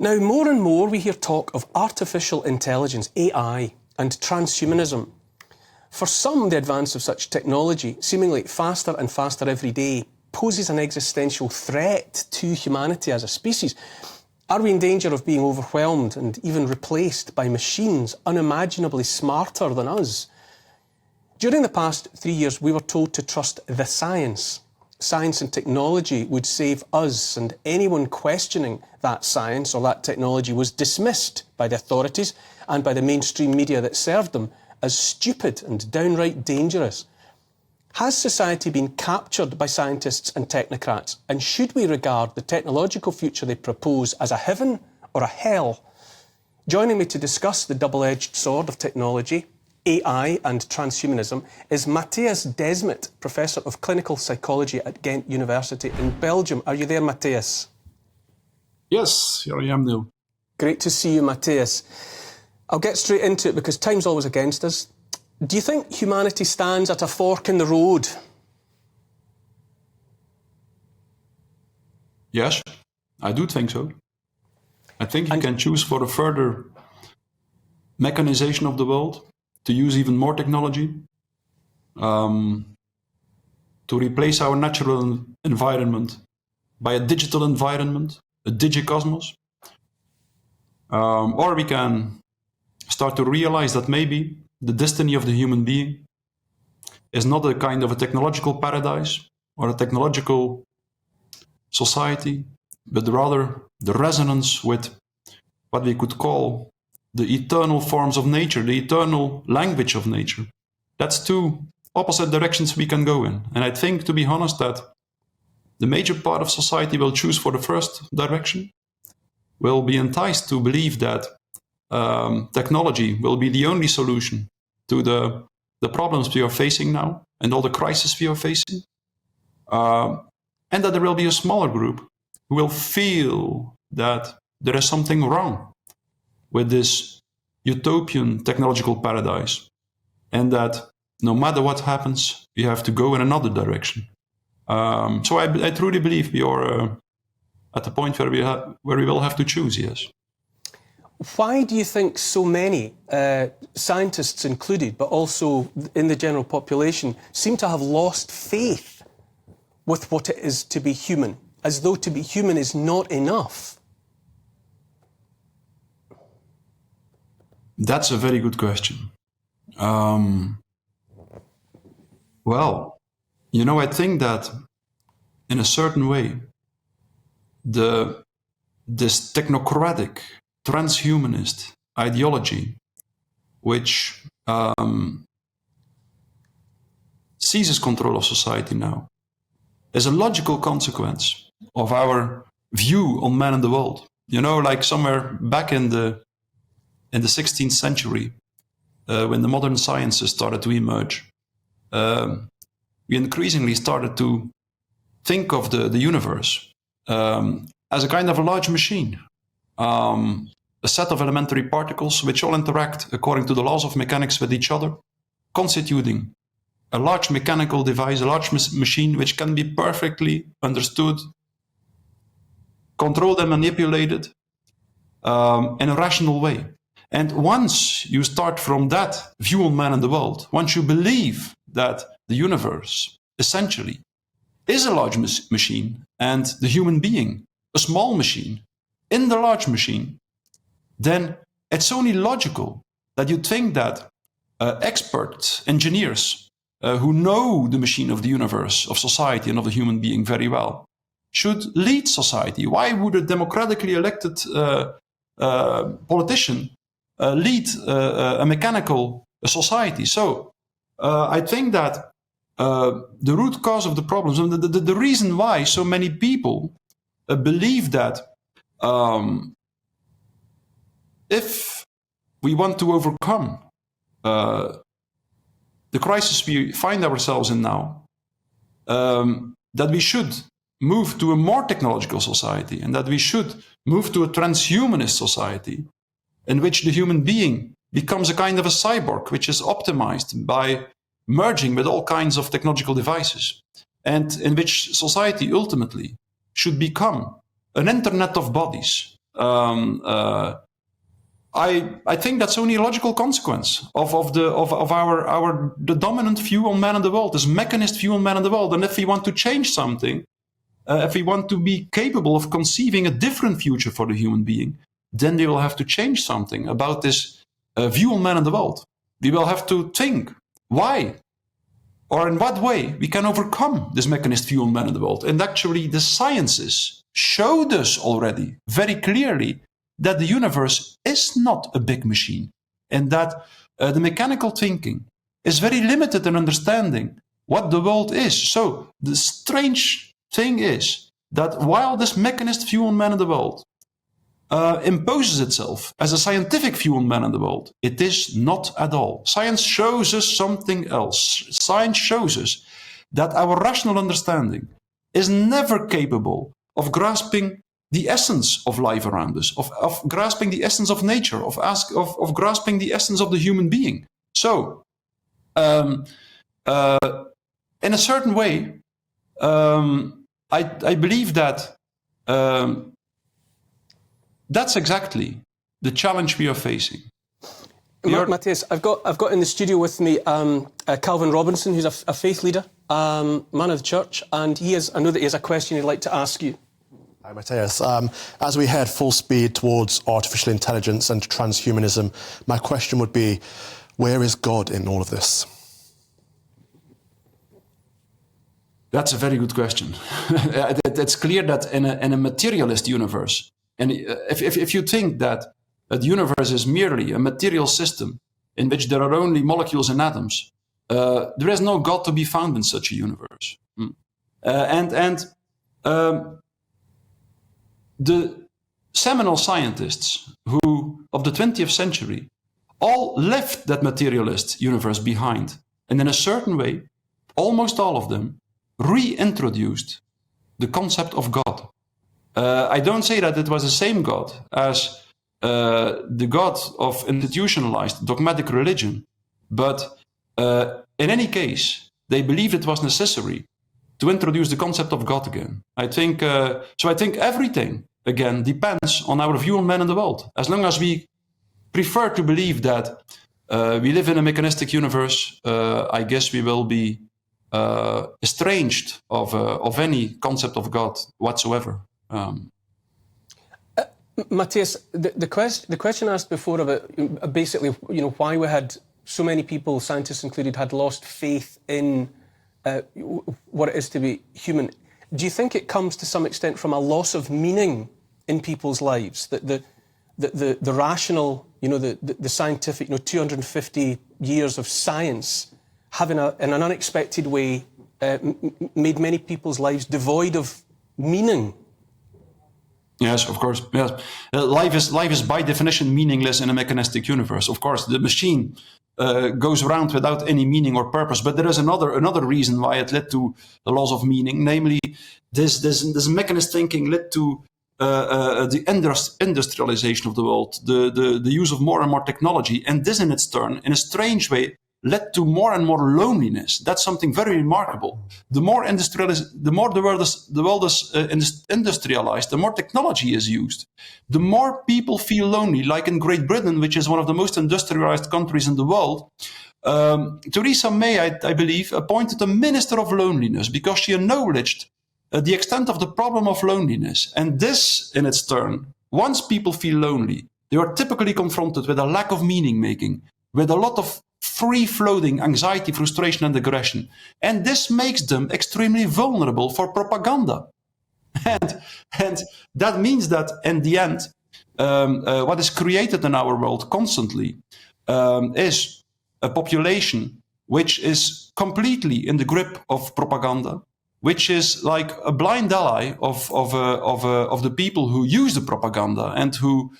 Now, more and more we hear talk of artificial intelligence, AI, and transhumanism. For some, the advance of such technology, seemingly faster and faster every day, poses an existential threat to humanity as a species. Are we in danger of being overwhelmed and even replaced by machines unimaginably smarter than us? During the past 3 years, we were told to trust the science. Science and technology would save us, and anyone questioning that science or that technology was dismissed by the authorities and by the mainstream media that served them as stupid and downright dangerous. Has society been captured by scientists and technocrats, and should we regard the technological future they propose as a heaven or a hell? Joining me to discuss the double-edged sword of technology, AI and transhumanism, is Mattias Desmet, Professor of Clinical Psychology at Ghent University in Belgium. Are you there, Mattias? Yes, here I am, Neil. Great to see you, Mattias. I'll get straight into it because time's always against us. Do you think humanity stands at a fork in the road? Yes, I do think so. I think you can choose for a further mechanization of the world, to use even more technology, to replace our natural environment by a digital environment, a digicosmos. Or we can start to realize that maybe the destiny of the human being is not a kind of a technological paradise or a technological society, but rather the resonance with what we could call the eternal forms of nature, the eternal language of nature. That's two opposite directions we can go in. And I think, to be honest, that the major part of society will choose for the first direction, will be enticed to believe that technology will be the only solution to the problems we are facing now and all the crises we are facing. And that there will be a smaller group who will feel that there is something wrong with this utopian technological paradise, and that no matter what happens, we have to go in another direction. So I truly believe we are at the point where we will have to choose, yes. Why do you think so many, scientists included, but also in the general population, seem to have lost faith with what it is to be human, as though to be human is not enough? That's a very good question. Well, you know, I think that in a certain way, this technocratic, transhumanist ideology, which seizes control of society now, is a logical consequence of our view on man and the world. You know, like somewhere back in the 16th century, when the modern sciences started to emerge, we increasingly started to think of the universe as a kind of a large machine, a set of elementary particles which all interact according to the laws of mechanics with each other, constituting a large mechanical device, a large machine which can be perfectly understood, controlled and manipulated in a rational way. And once you start from that view on man and the world, once you believe that the universe essentially is a large machine and the human being a small machine in the large machine, then it's only logical that you think that expert engineers who know the machine of the universe, of society and of the human being very well, should lead society. Why would a democratically elected politician lead a mechanical society? So I think that the root cause of the problems, and the reason why so many people believe that if we want to overcome the crisis we find ourselves in now, that we should move to a more technological society, and that we should move to a transhumanist society in which the human being becomes a kind of a cyborg, which is optimized by merging with all kinds of technological devices, and in which society ultimately should become an internet of bodies, I think that's only a logical consequence of the dominant view on man in the world, this mechanist view on man in the world. And if we want to change something, if we want to be capable of conceiving a different future for the human being, then we will have to change something about this view on man in the world. We will have to think why or in what way we can overcome this mechanist view on man in the world. And actually, the sciences showed us already very clearly that the universe is not a big machine, and that the mechanical thinking is very limited in understanding what the world is. So the strange thing is that while this mechanist view on man in the world imposes itself as a scientific view on man in the world, it is not at all. Science shows us something else. Science shows us that our rational understanding is never capable of grasping the essence of life around us, of grasping the essence of nature, of grasping the essence of the human being. So, in a certain way, I believe that that's exactly the challenge we are facing. Mattias, I've got in the studio with me Calvin Robinson, who's a faith leader, man of the church, and I know that he has a question he'd like to ask you. Hi, Mattias. As we head full speed towards artificial intelligence and transhumanism, my question would be, where is God in all of this? That's a very good question. It's clear that in a materialist universe, and if you think that the universe is merely a material system in which there are only molecules and atoms, there is no God to be found in such a universe. The seminal scientists who of the 20th century all left that materialist universe behind, and in a certain way, almost all of them reintroduced the concept of God. I don't say that it was the same God as the God of institutionalized dogmatic religion, but in any case, they believed it was necessary to introduce the concept of God again. I think everything, again, depends on our view on man in the world. As long as we prefer to believe that we live in a mechanistic universe, I guess we will be estranged of any concept of God whatsoever. Mattias, the question asked before about basically, why we had so many people, scientists included, had lost faith in what it is to be human. Do you think it comes to some extent from a loss of meaning in people's lives? That the rational, the scientific, 250 years of science, having in an unexpected way made many people's lives devoid of meaning? Yes, of course. Yes, life is by definition meaningless in a mechanistic universe. Of course, the machine goes around without any meaning or purpose. But there is another reason why it led to the loss of meaning, namely this mechanist thinking led to the industrialization of the world, the use of more and more technology, and this in its turn, in a strange way, led to more and more loneliness. That's something very remarkable. The more the world is industrialized, the more technology is used, the more people feel lonely. Like in Great Britain, which is one of the most industrialized countries in the world, Theresa May, I believe, appointed a minister of loneliness because she acknowledged the extent of the problem of loneliness. And this, in its turn, once people feel lonely, they are typically confronted with a lack of meaning making, with a lot of free-floating anxiety, frustration, and aggression. And this makes them extremely vulnerable for propaganda. And that means that, in the end, what is created in our world constantly is a population which is completely in the grip of propaganda, which is like a blind ally of the people who use the propaganda and who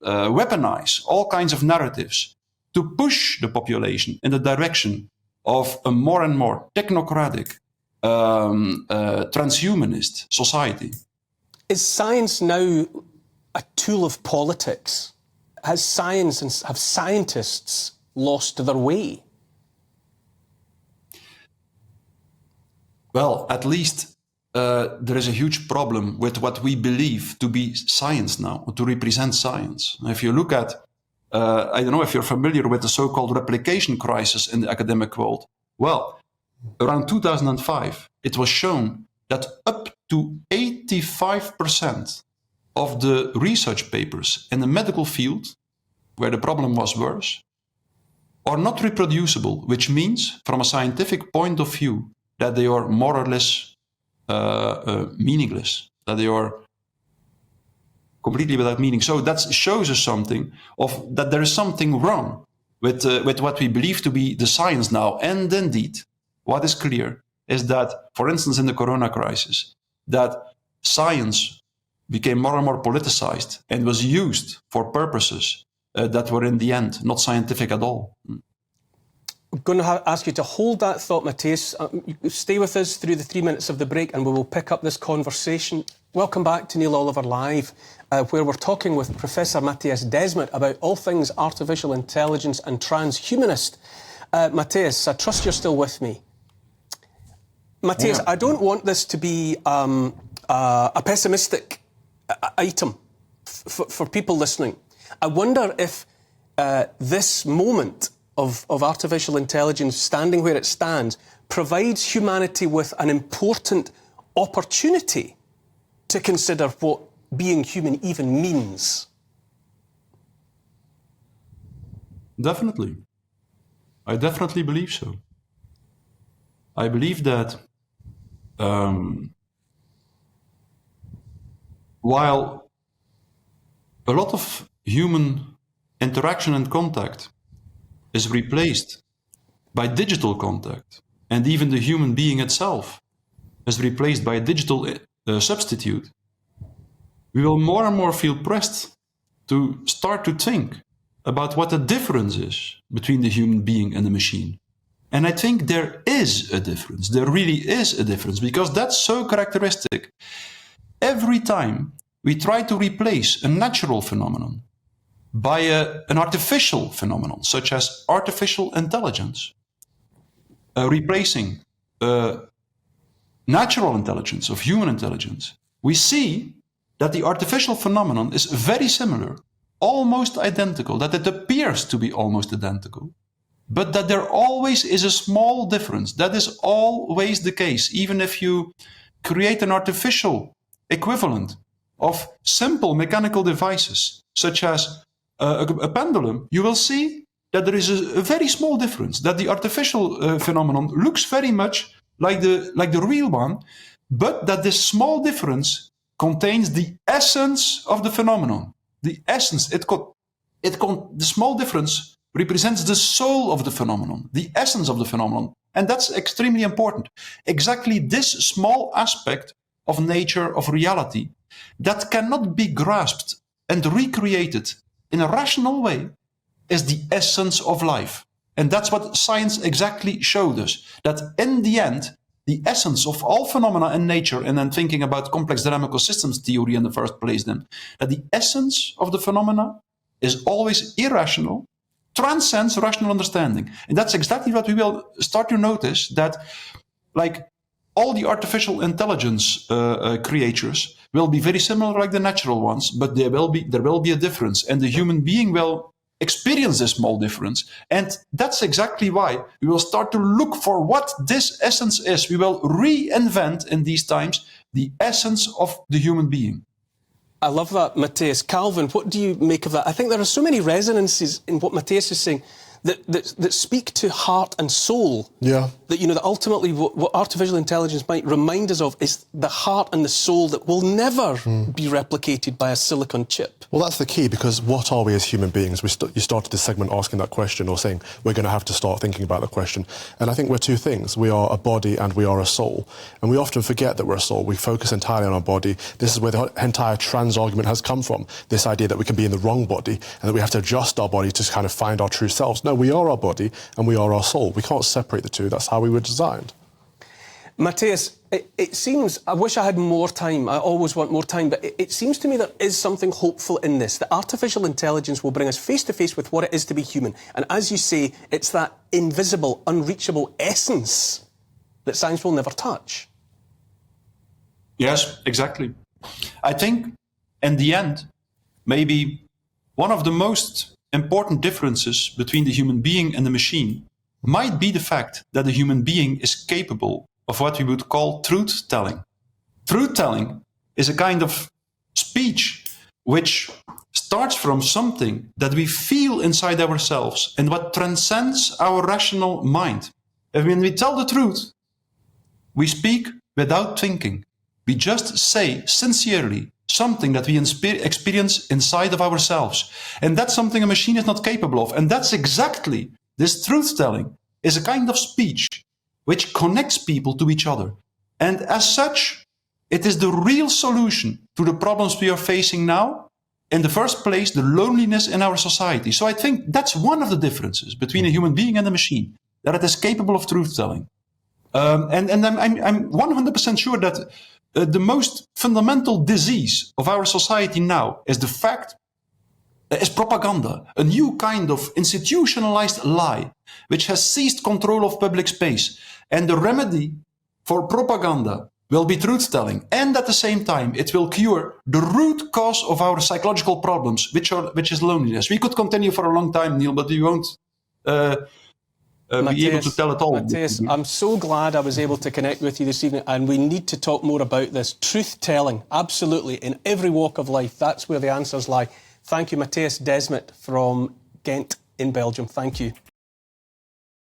weaponize all kinds of narratives to push the population in the direction of a more and more technocratic, transhumanist society. Is science now a tool of politics? Has science and have scientists lost their way? Well, at least there is a huge problem with what we believe to be science now, to represent science. If you look at, I don't know if you're familiar with the so-called replication crisis in the academic world. Well, around 2005, it was shown that up to 85% of the research papers in the medical field, where the problem was worse, are not reproducible, which means, from a scientific point of view, that they are more or less meaningless, that they are completely without meaning. So that shows us something of that there is something wrong with what we believe to be the science now. And indeed, what is clear is that, for instance, in the corona crisis, that science became more and more politicized and was used for purposes that were in the end not scientific at all. I'm going to ask you to hold that thought, Mattias. Stay with us through the 3 minutes of the break and we will pick up this conversation. Welcome back to Neil Oliver Live, where we're talking with Professor Mattias Desmet about all things artificial intelligence and transhumanist. Mattias, I trust you're still with me. Mattias, I don't want this to be a pessimistic item for people listening. I wonder if this moment of artificial intelligence standing where it stands provides humanity with an important opportunity to consider what being human even means. Definitely. I definitely believe so. I believe that while a lot of human interaction and contact is replaced by digital contact, and even the human being itself is replaced by a digital substitute, we will more and more feel pressed to start to think about what the difference is between the human being and the machine. And I think there is a difference. There really is a difference, because that's so characteristic. Every time we try to replace a natural phenomenon by an artificial phenomenon, such as artificial intelligence, replacing natural intelligence of human intelligence, we see that the artificial phenomenon is very similar, almost identical, that it appears to be almost identical, but that there always is a small difference. That is always the case. Even if you create an artificial equivalent of simple mechanical devices, such as a pendulum, you will see that there is a very small difference, that the artificial phenomenon looks very much like the real one, but that this small difference contains the essence of the phenomenon. The essence, the small difference represents the soul of the phenomenon, the essence of the phenomenon. And that's extremely important. Exactly this small aspect of nature, of reality, that cannot be grasped and recreated in a rational way, is the essence of life. And that's what science exactly showed us, that in the end, the essence of all phenomena in nature, and then thinking about complex dynamical systems theory in the first place, then, that the essence of the phenomena is always irrational, transcends rational understanding. And that's exactly what we will start to notice, that like all the artificial intelligence creatures will be very similar like the natural ones, but there will be a difference, and the human being will experience this small difference. And that's exactly why we will start to look for what this essence is. We will reinvent in these times the essence of the human being. I love that, Mattias. Calvin, what do you make of that? I think there are so many resonances in what Mattias is saying that speak to heart and soul. Yeah. That, you know, that ultimately what artificial intelligence might remind us of is the heart and the soul that will never be replicated by a silicon chip. Well, that's the key, because what are we as human beings? You started this segment asking that question, or saying we're going to have to start thinking about the question. And I think we're two things. We are a body and we are a soul. And we often forget that we're a soul. We focus entirely on our body. This is where the entire trans argument has come from. This idea that we can be in the wrong body and that we have to adjust our body to kind of find our true selves. No, we are our body and we are our soul. We can't separate the two. That's how we were designed. Mattias, it seems, I wish I had more time, I always want more time, but it seems to me there is something hopeful in this, that artificial intelligence will bring us face to face with what it is to be human. And as you say, it's that invisible, unreachable essence that science will never touch. Yes, exactly. I think in the end, maybe one of the most important differences between the human being and the machine might be the fact that the human being is capable of what we would call truth-telling. Truth-telling is a kind of speech which starts from something that we feel inside ourselves and what transcends our rational mind. And when we tell the truth, we speak without thinking. We just say sincerely something that we experience inside of ourselves. And that's something a machine is not capable of. And that's exactly this truth-telling is a kind of speech which connects people to each other. And as such, it is the real solution to the problems we are facing now. In the first place, the loneliness in our society. So I think that's one of the differences between a human being and a machine, that it is capable of truth-telling. And I'm 100% sure that the most fundamental disease of our society now is the fact, is propaganda, a new kind of institutionalized lie, which has seized control of public space. And the remedy for propaganda will be truth-telling. And at the same time, it will cure the root cause of our psychological problems, which is loneliness. We could continue for a long time, Neil, but we won't be able to tell it all. Mattias, I'm so glad I was able to connect with you this evening, and we need to talk more about this. Truth-telling, absolutely, in every walk of life. That's where the answers lie. Thank you, Mattias Desmet from Ghent in Belgium. Thank you.